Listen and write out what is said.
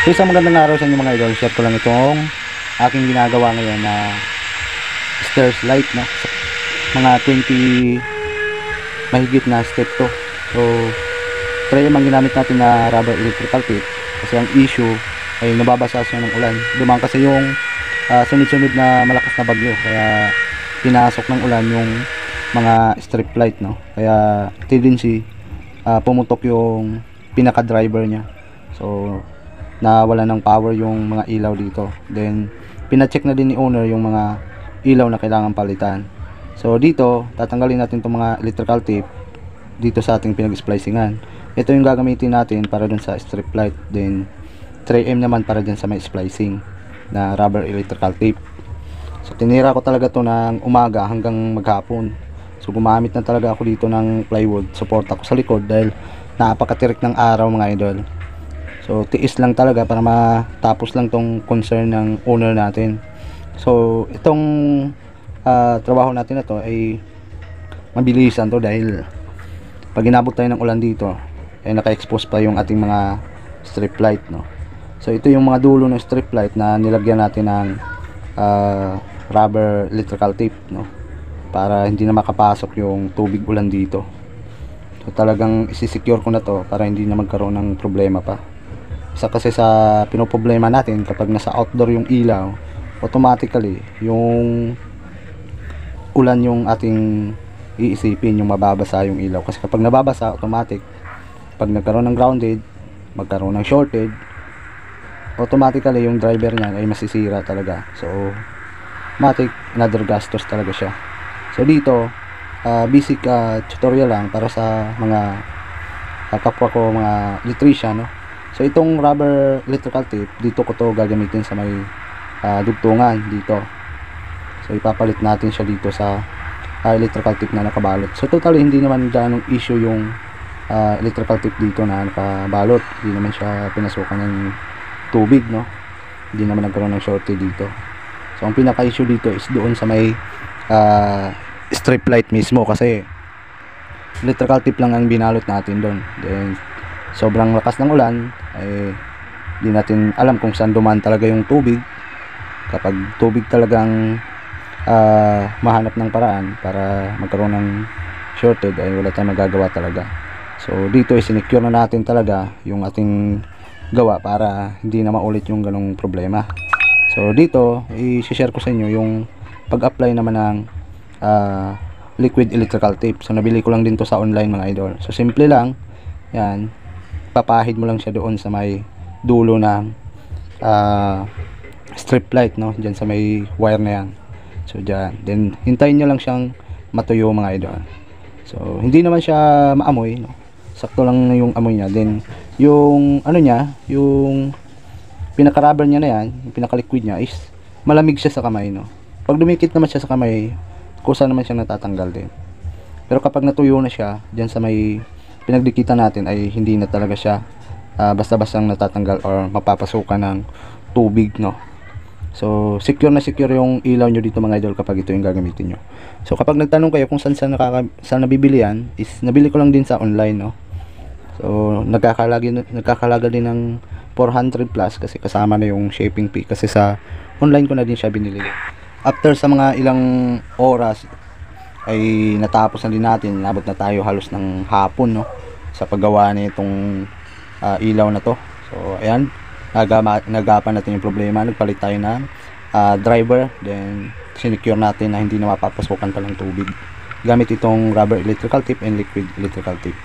So isang magandang araw sa inyo mga idol. Share ko lang itong aking ginagawa ngayon na stairs light, no? Mga 20 mahigit na step to. So try ang ginamit natin na rubber electrical tape kasi ang issue ay nababasa siya ng ulan. Dumaan kasi yung sunod-sunod na malakas na bagyo, kaya pinasok ng ulan yung mga strip light, no? Kaya tendency pumutok yung pinaka driver niya. So nawala ng power yung mga ilaw dito. Then pina-check na din ni owner yung mga ilaw na kailangan palitan. So dito tatanggalin natin itong mga electrical tape dito sa ating pinag-splicingan. Ito yung gagamitin natin para dun sa strip light. Then 3M naman para dyan sa may splicing na rubber electrical tape. So tinira ko talaga to ng umaga hanggang maghapon. So gumamit na talaga ako dito ng plywood support ako sa likod dahil napakatirik ng araw mga idol. So tiis lang talaga para matapos lang tong concern ng owner natin. So itong trabaho natin na to ay mabilisan to dahil pag inabot tayo ng ulan dito ay naka-expose pa yung ating mga strip light, no? So ito yung mga dulo ng strip light na nilagyan natin ng rubber electrical tape, no? Para hindi na makapasok yung tubig ulan dito. So talagang isi-secure ko na to para hindi na magkaroon ng problema pa. Isa kasi sa pinoproblema natin kapag nasa outdoor yung ilaw, automatically yung ulan yung ating iisipin, yung mababasa yung ilaw. Kasi kapag nababasa, automatic pag nagkaroon ng grounded, magkaroon ng shorted, automatically yung driver niyan ay masisira talaga. So automatic another gastos talaga siya. So dito basic tutorial lang para sa mga kapwa ko mga electrician, no? So itong rubber electrical tape, dito ko to gagamitin sa may dugtungan dito. So ipapalit natin siya dito sa electrical tape na nakabalot. So totally hindi naman ganong issue yung electrical tape dito na nakabalot. Hindi naman siya pinasukan ng tubig, no? Hindi naman nagkaroon ng shortage dito. So ang pinaka issue dito is doon sa may strip light mismo kasi electrical tape lang ang binalot natin doon. Then sobrang lakas ng ulan ay di natin alam kung saan dumaan talaga yung tubig. Kapag tubig talagang mahanap ng paraan para magkaroon ng shorted ay wala tayong magagawa talaga. So dito isinecure na natin talaga yung ating gawa para hindi na maulit yung ganong problema. So dito i-share ko sa inyo yung pag-apply naman ng liquid electrical tape. So nabili ko lang din to sa online mga idol. So simple lang yan, papahid mo lang siya doon sa may dulo ng strip light, no? Diyan sa may wire na yan. So dyan, then hintayin nyo lang siyang matuyo mga idol. So hindi naman siya maamoy, no? Sakto lang na yung amoy niya. Then yung ano niya, yung pinaka rubber niya na yan, yung pinaka liquid niya is malamig siya sa kamay, no? Pag dumikit naman siya sa kamay, kusa naman siya natatanggal din. Pero kapag natuyo na siya dyan sa may pinagdikitan natin ay hindi na talaga siya basta-bastang natatanggal or mapapasukan ng tubig, no? So secure na secure yung ilaw nyo dito mga idol kapag ito yung gagamitin nyo. So kapag nagtanong kayo kung saan nabibili yan, is nabili ko lang din sa online, no? So nagkakalaga din ng 400 plus kasi kasama na yung shipping fee kasi sa online ko na din siya binili. After sa mga ilang oras ay natapos na din natin, nabot na tayo halos ng hapon, no, sa paggawa nitong ilaw na to. So ayan, nagapan natin yung problema, nagpalit tayo ng driver, then sinecure natin na hindi na mapapasukan pa ng tubig gamit itong rubber electrical tape and liquid electrical tape.